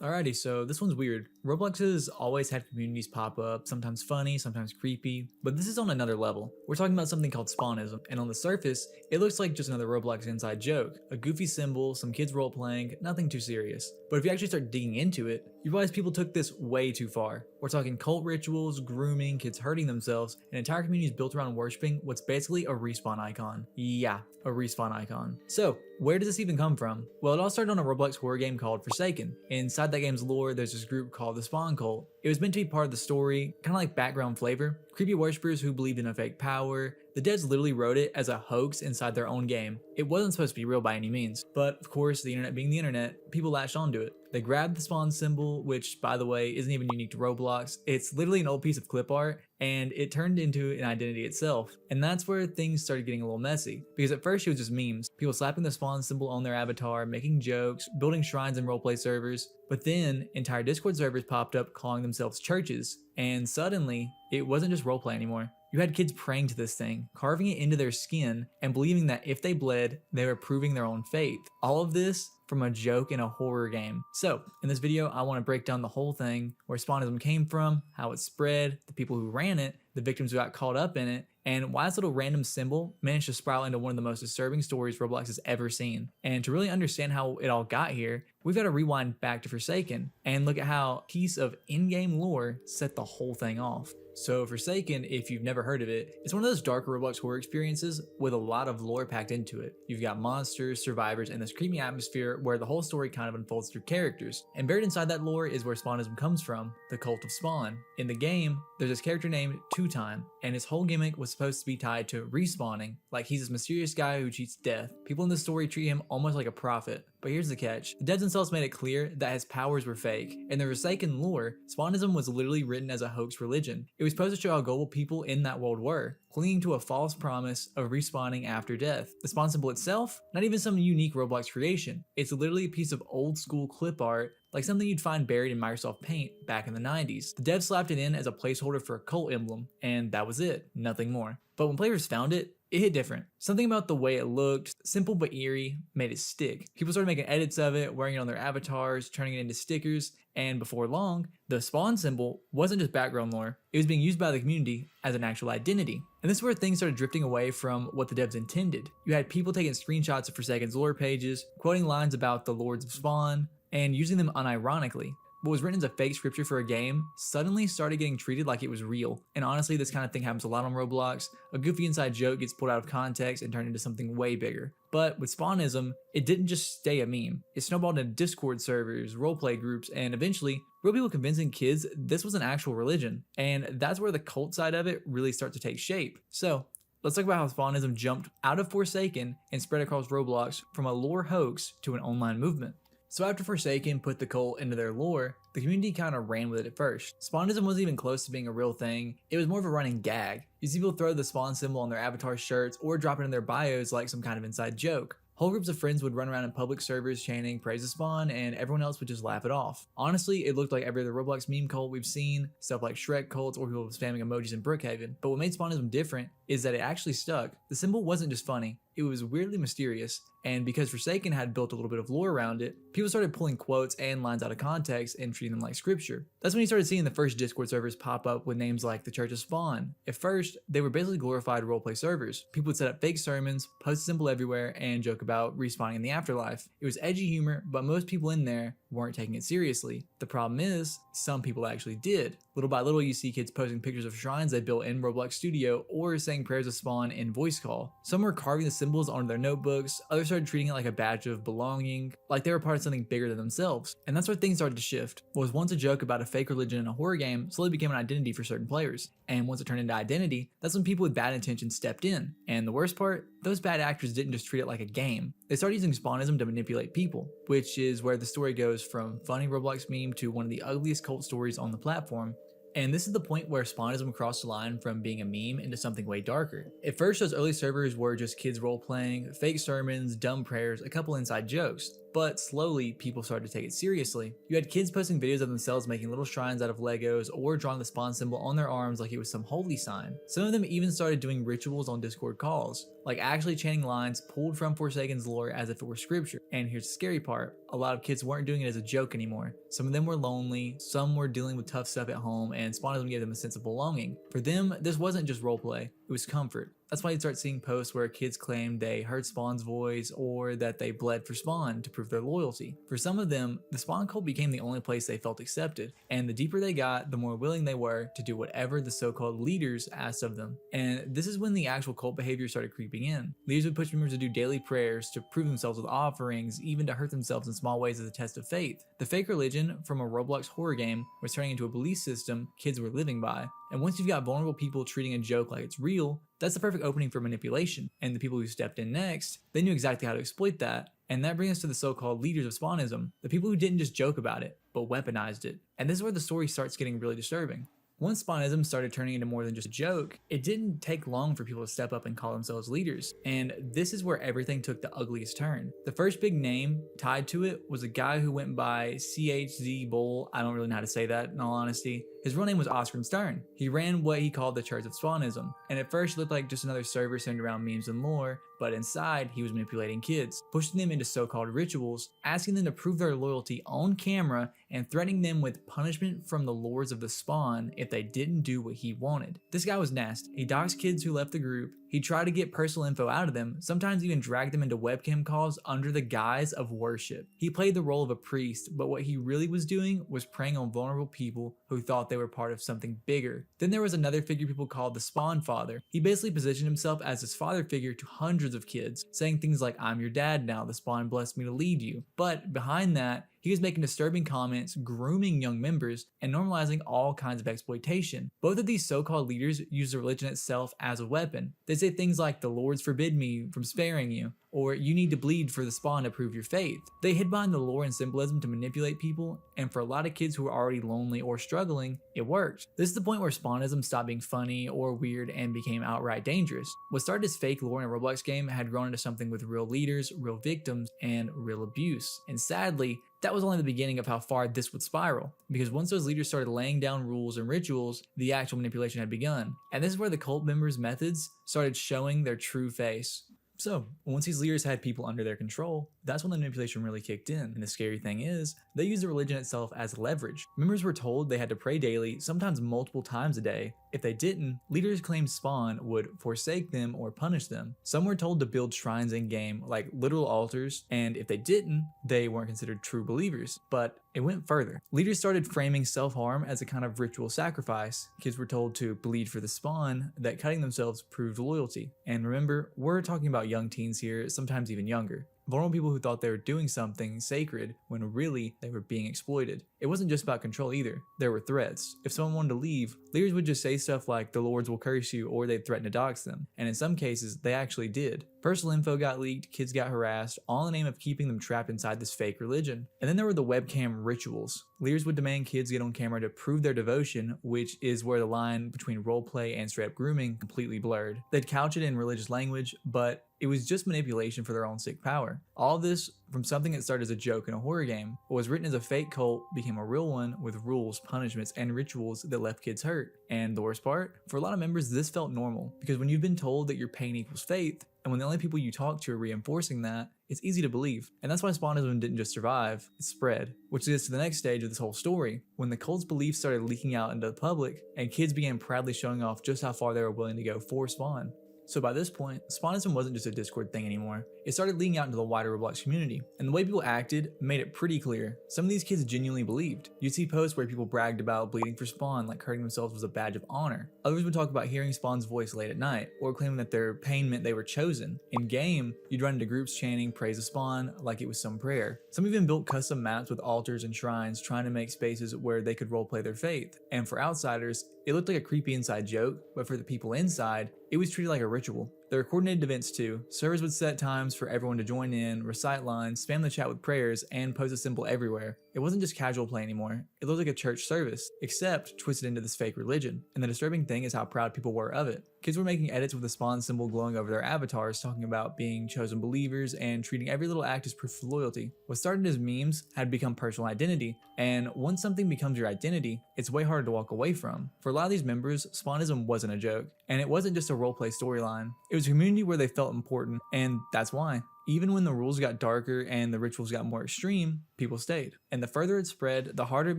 Alrighty, so this one's weird. Roblox has always had communities pop up, sometimes funny, sometimes creepy, but this is on another level. We're talking about something called Spawnism, and on the surface, it looks like just another Roblox inside joke. A goofy symbol, some kids role-playing, nothing too serious. But if you actually start digging into it, you realize people took this way too far. We're talking cult rituals, grooming, kids hurting themselves, and entire communities built around worshipping what's basically a respawn icon. Yeah, a respawn icon. So, where does this even come from? Well, it all started on a Roblox horror game called Forsaken. Inside that game's lore, there's this group called the Spawn Cult. It was meant to be part of the story, kind of like background flavor. Creepy worshippers who believed in a fake power. The devs literally wrote it as a hoax inside their own game. It wasn't supposed to be real by any means, but of course, the internet being the internet, people latched onto it. They grabbed the spawn symbol, which by the way isn't even unique to Roblox. It's literally an old piece of clip art, and it turned into an identity itself. And that's where things started getting a little messy, because at first it was just memes, people slapping the spawn symbol on their avatar, making jokes, building shrines in roleplay servers. But then entire Discord servers popped up calling themselves churches, and suddenly it wasn't just roleplay anymore. You had kids praying to this thing, carving it into their skin, and believing that if they bled, they were proving their own faith. All of this from a joke in a horror game. So, in this video, I want to break down the whole thing, where Spawnism came from, how it spread, the people who ran it, the victims who got caught up in it, and why this little random symbol managed to spiral into one of the most disturbing stories Roblox has ever seen. And to really understand how it all got here, we've got to rewind back to Forsaken and look at how a piece of in-game lore set the whole thing off. So Forsaken, if you've never heard of it, it's one of those dark Roblox horror experiences with a lot of lore packed into it. You've got monsters, survivors, and this creepy atmosphere where the whole story kind of unfolds through characters. And buried inside that lore is where Spawnism comes from, the cult of Spawn. In the game, there's this character named Two Time, and his whole gimmick was supposed to be tied to respawning, like he's this mysterious guy who cheats death. People in the story treat him almost like a prophet. But here's the catch. The devs themselves made it clear that his powers were fake. In the Forsaken lore, Spawnism was literally written as a hoax religion. It was supposed to show how gullible people in that world were, clinging to a false promise of respawning after death. The spawn symbol itself, not even some unique Roblox creation. It's literally a piece of old school clip art, like something you'd find buried in Microsoft Paint back in the 90s. The devs slapped it in as a placeholder for a cult emblem, and that was it, nothing more. But when players found it, it hit different. Something about the way it looked, simple but eerie, made it stick. People started making edits of it, wearing it on their avatars, turning it into stickers, and before long, the spawn symbol wasn't just background lore, it was being used by the community as an actual identity. And this is where things started drifting away from what the devs intended. You had people taking screenshots of Forsaken's lore pages, quoting lines about the Lords of Spawn, and using them unironically. What was written as a fake scripture for a game suddenly started getting treated like it was real. And honestly, this kind of thing happens a lot on Roblox. A goofy inside joke gets pulled out of context and turned into something way bigger. But with Spawnism, it didn't just stay a meme. It snowballed into Discord servers, roleplay groups, and eventually, real people convincing kids this was an actual religion. And that's where the cult side of it really starts to take shape. So, let's talk about how Spawnism jumped out of Forsaken and spread across Roblox from a lore hoax to an online movement. So after Forsaken put the cult into their lore, the community kind of ran with it at first. Spawnism wasn't even close to being a real thing, it was more of a running gag. You see people throw the spawn symbol on their avatar shirts or drop it in their bios like some kind of inside joke. Whole groups of friends would run around in public servers chanting praise the spawn, and everyone else would just laugh it off. Honestly, it looked like every other Roblox meme cult we've seen, stuff like Shrek cults or people spamming emojis in Brookhaven. But what made Spawnism different is that it actually stuck. The symbol wasn't just funny, it was weirdly mysterious, and because Forsaken had built a little bit of lore around it, people started pulling quotes and lines out of context and treating them like scripture. That's when you started seeing the first Discord servers pop up with names like the Church of Spawn. At first, they were basically glorified roleplay servers. People would set up fake sermons, post the symbol everywhere, and joke about respawning in the afterlife. It was edgy humor, but most people in there weren't taking it seriously. The problem is, some people actually did. Little by little, you see kids posting pictures of shrines they built in Roblox Studio or saying prayers of Spawn in voice call. Some were carving the symbols onto their notebooks, others started treating it like a badge of belonging, like they were part of something bigger than themselves. And that's where things started to shift. What was once a joke about a fake religion in a horror game slowly became an identity for certain players. And once it turned into identity, that's when people with bad intentions stepped in. And the worst part, those bad actors didn't just treat it like a game. They started using Spawnism to manipulate people, which is where the story goes from funny Roblox meme to one of the ugliest cult stories on the platform. And this is the point where Spawnism crossed the line from being a meme into something way darker. At first, those early servers were just kids role-playing, fake sermons, dumb prayers, a couple inside jokes. but slowly people started to take it seriously. You had kids posting videos of themselves making little shrines out of Legos or drawing the Spawn symbol on their arms like it was some holy sign. Some of them even started doing rituals on Discord calls, like actually chanting lines pulled from Forsaken's lore as if it were scripture. And here's the scary part, a lot of kids weren't doing it as a joke anymore. Some of them were lonely, some were dealing with tough stuff at home, and Spawnism gave them a sense of belonging. For them, this wasn't just roleplay, it was comfort. That's why you'd start seeing posts where kids claimed they heard Spawn's voice or that they bled for Spawn to prove their loyalty. For some of them, the Spawn cult became the only place they felt accepted, and the deeper they got, the more willing they were to do whatever the so-called leaders asked of them. And this is when the actual cult behavior started creeping in. Leaders would push members to do daily prayers, to prove themselves with offerings, even to hurt themselves in small ways as a test of faith. The fake religion from a Roblox horror game was turning into a belief system kids were living by. And once you've got vulnerable people treating a joke like it's real, that's the perfect opening for manipulation. And the people who stepped in next, they knew exactly how to exploit that. And that brings us to the so-called leaders of Spawnism, the people who didn't just joke about it, but weaponized it. And this is where the story starts getting really disturbing. Once Spawnism started turning into more than just a joke, it didn't take long for people to step up and call themselves leaders. And this is where everything took the ugliest turn. The first big name tied to it was a guy who went by CHZ Bull. I don't really know how to say that in all honesty. His real name was Oscar Stern. He ran what he called the Church of Spawnism, and at first it looked like just another server centered around memes and lore, but inside he was manipulating kids, pushing them into so-called rituals, asking them to prove their loyalty on camera, and threatening them with punishment from the lords of the Spawn if they didn't do what he wanted. This guy was nasty. He doxed kids who left the group. He tried to get personal info out of them, sometimes even dragged them into webcam calls under the guise of worship. He played the role of a priest, but what he really was doing was preying on vulnerable people who thought they were part of something bigger. Then there was another figure people called the Spawn Father. He basically positioned himself as this father figure to hundreds of kids, saying things like, "I'm your dad now, the Spawn blessed me to lead you." But behind that, he was making disturbing comments, grooming young members, and normalizing all kinds of exploitation. Both of these so-called leaders use the religion itself as a weapon. They say things like, "The lords forbid me from sparing you," or "You need to bleed for the Spawn to prove your faith." They hid behind the lore and symbolism to manipulate people, and for a lot of kids who were already lonely or struggling, it worked. This is the point where Spawnism stopped being funny or weird and became outright dangerous. What started as fake lore in a Roblox game had grown into something with real leaders, real victims, and real abuse. And sadly, that was only the beginning of how far this would spiral, because once those leaders started laying down rules and rituals, the actual manipulation had begun. And this is where the cult members' methods started showing their true face. So, once these leaders had people under their control, that's when the manipulation really kicked in. And the scary thing is, they used the religion itself as leverage. Members were told they had to pray daily, sometimes multiple times a day. If they didn't, leaders claimed Spawn would forsake them or punish them. Some were told to build shrines in-game, like literal altars, and if they didn't, they weren't considered true believers. But it went further. Leaders started framing self-harm as a kind of ritual sacrifice. Kids were told to bleed for the Spawn, that cutting themselves proved loyalty. And remember, we're talking about young teens here, sometimes even younger. Vulnerable people who thought they were doing something sacred when really they were being exploited. It wasn't just about control either. There were threats. If someone wanted to leave, leaders would just say stuff like, "The lords will curse you," or they'd threaten to dox them. And in some cases, they actually did. Personal info got leaked, kids got harassed, all in the name of keeping them trapped inside this fake religion. And then there were the webcam rituals. Leaders would demand kids get on camera to prove their devotion, which is where the line between roleplay and straight up grooming completely blurred. They'd couch it in religious language, but it was just manipulation for their own sick power. All this from something that started as a joke in a horror game, what was written as a fake cult became a real one with rules, punishments, and rituals that left kids hurt. And the worst part, for a lot of members, this felt normal, because when you've been told that your pain equals faith, and when the only people you talk to are reinforcing that, it's easy to believe. And that's why Spawnism didn't just survive, it spread. Which leads to the next stage of this whole story, when the cult's beliefs started leaking out into the public, and kids began proudly showing off just how far they were willing to go for Spawn. So by this point, Spawnism wasn't just a Discord thing anymore. It started leaking out into the wider Roblox community, and the way people acted made it pretty clear. Some of these kids genuinely believed. You'd see posts where people bragged about bleeding for Spawn like hurting themselves was a badge of honor. Others would talk about hearing Spawn's voice late at night, or claiming that their pain meant they were chosen. In game, you'd run into groups chanting praise of Spawn like it was some prayer. Some even built custom maps with altars and shrines, trying to make spaces where they could roleplay their faith. And for outsiders, it looked like a creepy inside joke, but for the people inside, it was treated like a ritual. There were coordinated events too. Servers would set times for everyone to join in, recite lines, spam the chat with prayers, and post a symbol everywhere. It wasn't just casual play anymore. It looked like a church service, except twisted into this fake religion. And the disturbing thing is how proud people were of it. Kids were making edits with the spawn symbol glowing over their avatars, talking about being chosen believers and treating every little act as proof of loyalty. What started as memes had become personal identity, and once something becomes your identity, it's way harder to walk away from. For a lot of these members, Spawnism wasn't a joke, and it wasn't just a roleplay storyline. It was a community where they felt important, and that's why. Even when the rules got darker and the rituals got more extreme, people stayed. And the further it spread, the harder it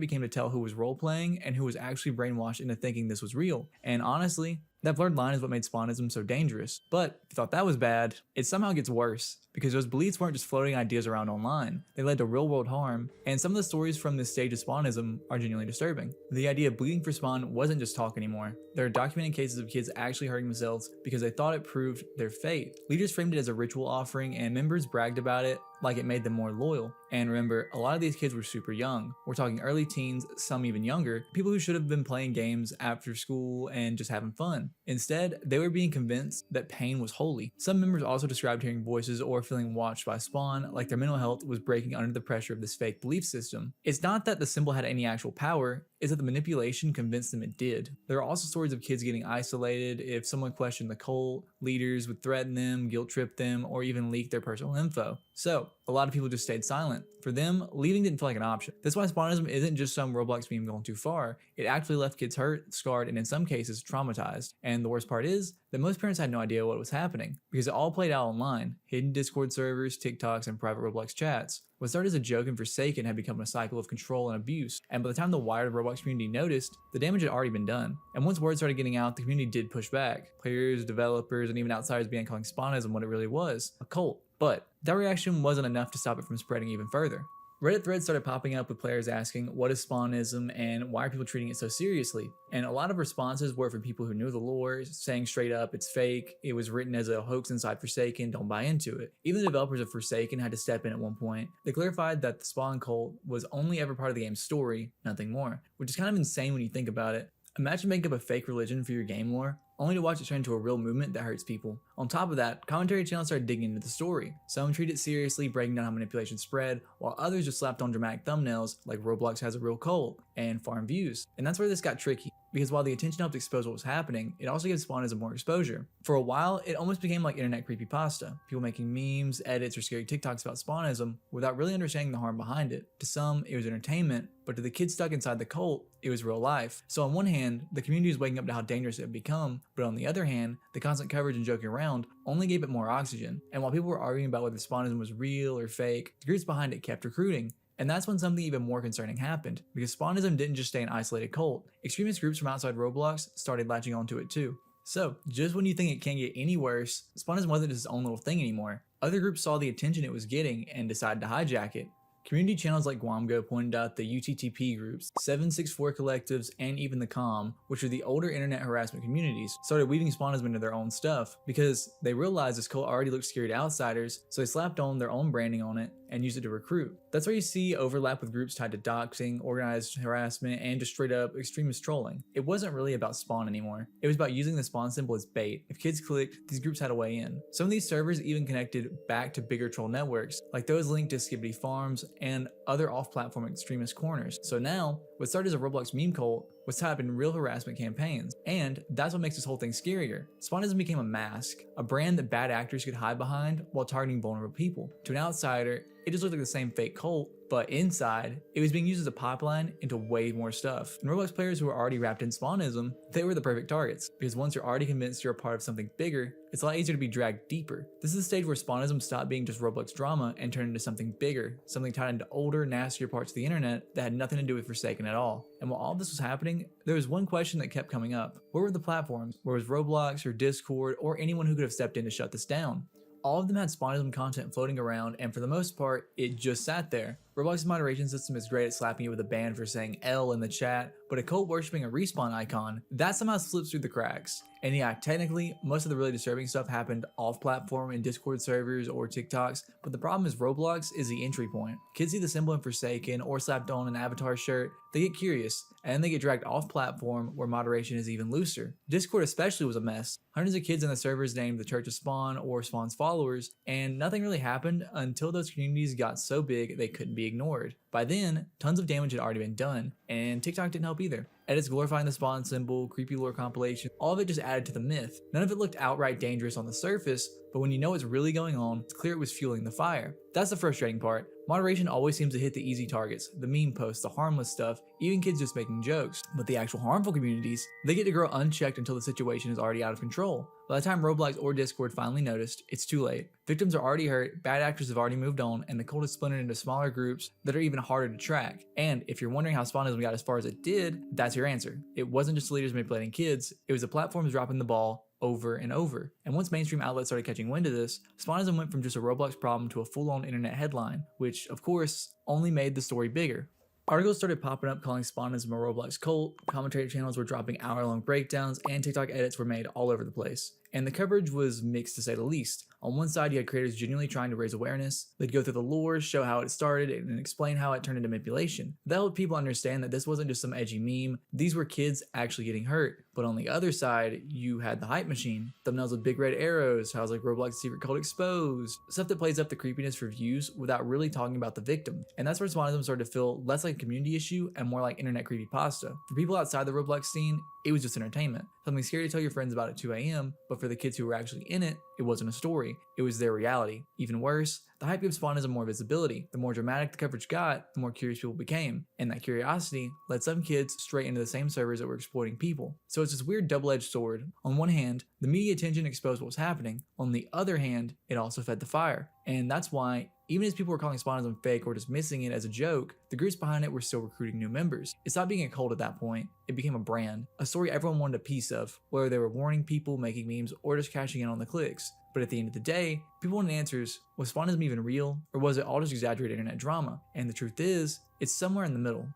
became to tell who was role-playing and who was actually brainwashed into thinking this was real. And honestly, that blurred line is what made Spawnism so dangerous. But if you thought that was bad, it somehow gets worse, because those beliefs weren't just floating ideas around online. They led to real-world harm, and some of the stories from this stage of Spawnism are genuinely disturbing. The idea of bleeding for spawn wasn't just talk anymore. There are documented cases of kids actually hurting themselves because they thought it proved their faith. Leaders framed it as a ritual offering, and members bragged about it like it made them more loyal. And remember, a lot of these kids were super young. We're talking early teens, some even younger, people who should have been playing games after school and just having fun. Instead, they were being convinced that pain was holy. Some members also described hearing voices or feeling watched by Spawn, like their mental health was breaking under the pressure of this fake belief system. It's not that the symbol had any actual power, it's that the manipulation convinced them it did. There are also stories of kids getting isolated if someone questioned the cult, leaders would threaten them, guilt trip them, or even leak their personal info. So, a lot of people just stayed silent. For them, leaving didn't feel like an option. That's why Spawnism isn't just some Roblox meme going too far. It actually left kids hurt, scarred, and in some cases, traumatized. And the worst part is that most parents had no idea what was happening, because it all played out online. Hidden Discord servers, TikToks, and private Roblox chats. What started as a joke and Forsaken had become a cycle of control and abuse, and by the time the wider Roblox community noticed, the damage had already been done. And once word started getting out, the community did push back. Players, developers, and even outsiders began calling Spawnism what it really was, a cult. But that reaction wasn't enough to stop it from spreading even further. Reddit threads started popping up with players asking, what is Spawnism and why are people treating it so seriously? And a lot of responses were from people who knew the lore, saying straight up, it's fake, it was written as a hoax inside Forsaken, don't buy into it. Even the developers of Forsaken had to step in at one point. They clarified that the Spawn cult was only ever part of the game's story, nothing more, which is kind of insane when you think about it. Imagine making up a fake religion for your game lore, only to watch it turn into a real movement that hurts people. On top of that, commentary channels started digging into the story. Some treated it seriously, breaking down how manipulation spread, while others just slapped on dramatic thumbnails like Roblox has a real cult and farm views. And that's where this got tricky, because while the attention helped expose what was happening, it also gave Spawnism more exposure. For a while, it almost became like internet creepypasta, people making memes, edits, or scary TikToks about Spawnism without really understanding the harm behind it. To some, it was entertainment, but to the kids stuck inside the cult, it was real life. So on one hand, the community was waking up to how dangerous it had become, but on the other hand, the constant coverage and joking around only gave it more oxygen. And while people were arguing about whether Spawnism was real or fake, the groups behind it kept recruiting. And that's when something even more concerning happened, because Spawnism didn't just stay an isolated cult. Extremist groups from outside Roblox started latching onto it too. So, just when you think it can't get any worse, Spawnism wasn't just its own little thing anymore. Other groups saw the attention it was getting and decided to hijack it. Community channels like Guamgo pointed out the UTTP groups, 764 collectives, and even the COM, which are the older internet harassment communities, started weaving Spawnism into their own stuff because they realized this cult already looked scary to outsiders, so they slapped on their own branding on it and used it to recruit. That's where you see overlap with groups tied to doxing, organized harassment, and just straight up extremist trolling. It wasn't really about Spawn anymore. It was about using the Spawn symbol as bait. If kids clicked, these groups had a way in. Some of these servers even connected back to bigger troll networks, like those linked to Skibbity Farms and other off-platform extremist corners. So now, what started as a Roblox meme cult was tied up in real harassment campaigns, and that's what makes this whole thing scarier. Spawnism became a mask, a brand that bad actors could hide behind while targeting vulnerable people. To an outsider, it just looked like the same fake cult, but inside, it was being used as a pipeline into way more stuff. And Roblox players who were already wrapped in Spawnism, they were the perfect targets, because once you're already convinced you're a part of something bigger, it's a lot easier to be dragged deeper. This is the stage where Spawnism stopped being just Roblox drama and turned into something bigger, something tied into older, nastier parts of the internet that had nothing to do with Forsaken at all. And while all this was happening, there was one question that kept coming up. Where were the platforms? Where was Roblox or Discord or anyone who could have stepped in to shut this down? All of them had Spawnism content floating around, and for the most part, it just sat there. Roblox's moderation system is great at slapping you with a ban for saying L in the chat, but a cult worshipping a respawn icon, that somehow slips through the cracks. And yeah, technically, most of the really disturbing stuff happened off-platform in Discord servers or TikToks, but the problem is Roblox is the entry point. Kids see the symbol in Forsaken or slapped on an avatar shirt, they get curious, and then they get dragged off-platform where moderation is even looser. Discord especially was a mess. Hundreds of kids in the servers named the Church of Spawn or Spawn's followers, and nothing really happened until those communities got so big they couldn't be ignored. By then, tons of damage had already been done, and TikTok didn't help either. Edits glorifying the Spawn symbol, creepy lore compilation, all of it just added to the myth. None of it looked outright dangerous on the surface, but when you know what's really going on, it's clear it was fueling the fire. That's the frustrating part. Moderation always seems to hit the easy targets, the meme posts, the harmless stuff, even kids just making jokes. But the actual harmful communities, they get to grow unchecked until the situation is already out of control. By the time Roblox or Discord finally noticed, it's too late. Victims are already hurt, bad actors have already moved on, and the cult is splintered into smaller groups that are even harder to track. And if you're wondering how Spawnism got as far as it did, that's your answer. It wasn't just the leaders manipulating kids, it was the platforms dropping the ball over and over. And once mainstream outlets started catching wind of this, Spawnism went from just a Roblox problem to a full-on internet headline, which, of course, only made the story bigger. Articles started popping up calling Spawnism a Roblox cult, commentator channels were dropping hour-long breakdowns, and TikTok edits were made all over the place. And the coverage was mixed to say the least. On one side, you had creators genuinely trying to raise awareness. They'd go through the lore, show how it started, and explain how it turned into manipulation. That helped people understand that this wasn't just some edgy meme, these were kids actually getting hurt. But on the other side, you had the hype machine. Thumbnails with big red arrows, how's like Roblox secret cult exposed, stuff that plays up the creepiness for views without really talking about the victim. And that's where Spawnism started to feel less like a community issue and more like internet creepypasta. For people outside the Roblox scene, it was just entertainment. Something scary to tell your friends about at 2 a.m., but for the kids who were actually in it, it wasn't a story, it was their reality. Even worse, the hype gives Spawnism more visibility. The more dramatic the coverage got, the more curious people became. And that curiosity led some kids straight into the same servers that were exploiting people. So it's this weird double-edged sword. On one hand, the media attention exposed what was happening. On the other hand, it also fed the fire. And that's why, even as people were calling Spawnism fake or dismissing it as a joke, the groups behind it were still recruiting new members. It stopped being a cult at that point. It became a brand, a story everyone wanted a piece of, whether they were warning people, making memes, or just cashing in on the clicks. But at the end of the day, people wanted answers. Was Spawnism even real, or was it all just exaggerated internet drama? And the truth is, it's somewhere in the middle.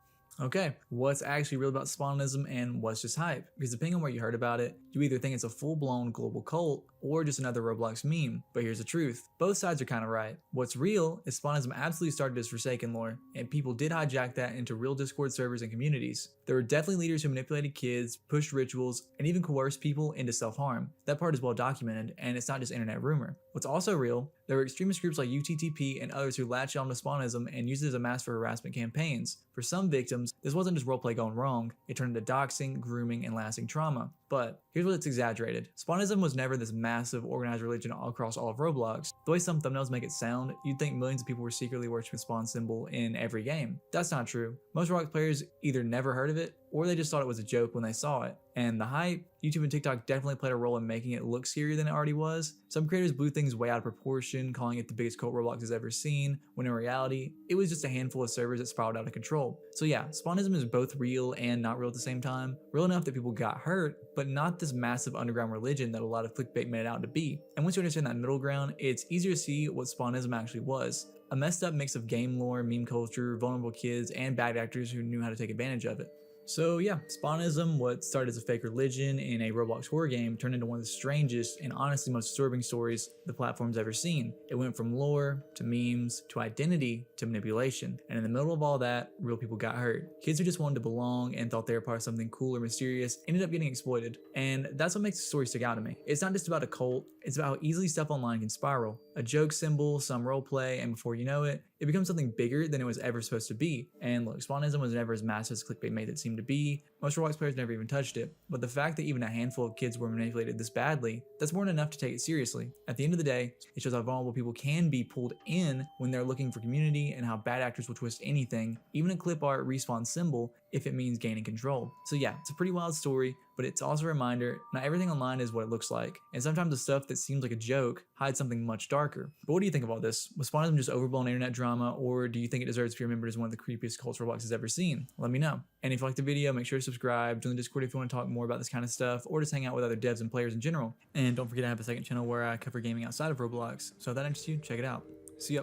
Okay, what's actually real about Spawnism and what's just hype? Because depending on where you heard about it, you either think it's a full-blown global cult or just another Roblox meme. But here's the truth, both sides are kind of right. What's real is Spawnism absolutely started as Forsaken lore, and people did hijack that into real Discord servers and communities. There were definitely leaders who manipulated kids, pushed rituals, and even coerced people into self-harm. That part is well documented, and it's not just internet rumor. What's also real, there were extremist groups like UTTP and others who latched onto Spawnism and used it as a mask for harassment campaigns. For some victims, this wasn't just roleplay gone wrong, it turned into doxing, grooming, and lasting trauma. But here's what it's exaggerated. Spawnism was never this massive organized religion all across all of Roblox. The way some thumbnails make it sound, you'd think millions of people were secretly worshiping Spawn symbol in every game. That's not true. Most Roblox players either never heard of it, or they just thought it was a joke when they saw it. And the hype, YouTube and TikTok definitely played a role in making it look scarier than it already was. Some creators blew things way out of proportion, calling it the biggest cult Roblox has ever seen, when in reality, it was just a handful of servers that spiraled out of control. So yeah, Spawnism is both real and not real at the same time. Real enough that people got hurt, but not this massive underground religion that a lot of clickbait made it out to be. And once you understand that middle ground, it's easier to see what Spawnism actually was. A messed up mix of game lore, meme culture, vulnerable kids, and bad actors who knew how to take advantage of it. So yeah, Spawnism, what started as a fake religion in a Roblox horror game, turned into one of the strangest and honestly most disturbing stories the platform's ever seen. It went from lore, to memes, to identity, to manipulation. And in the middle of all that, real people got hurt. Kids who just wanted to belong and thought they were part of something cool or mysterious ended up getting exploited. And that's what makes the story stick out to me. It's not just about a cult, it's about how easily stuff online can spiral. A joke symbol, some roleplay, and before you know it, it becomes something bigger than it was ever supposed to be. And look, Spawnism was never as massive as clickbait made it seem to be. Most Roblox players never even touched it. But the fact that even a handful of kids were manipulated this badly, that's more than enough to take it seriously. At the end of the day, it shows how vulnerable people can be pulled in when they're looking for community and how bad actors will twist anything, even a clip art respawn symbol, if it means gaining control. So yeah, it's a pretty wild story, but it's also a reminder, not everything online is what it looks like. And sometimes the stuff that seems like a joke hides something much darker. But what do you think of all this? Was Spawnism just overblown internet drama, or do you think it deserves to be remembered as one of the creepiest cults Roblox has ever seen? Let me know. And if you liked the video, make sure to subscribe, join the Discord if you want to talk more about this kind of stuff, or just hang out with other devs and players in general. And don't forget I have a second channel where I cover gaming outside of Roblox, so if that interests you, check it out. See ya.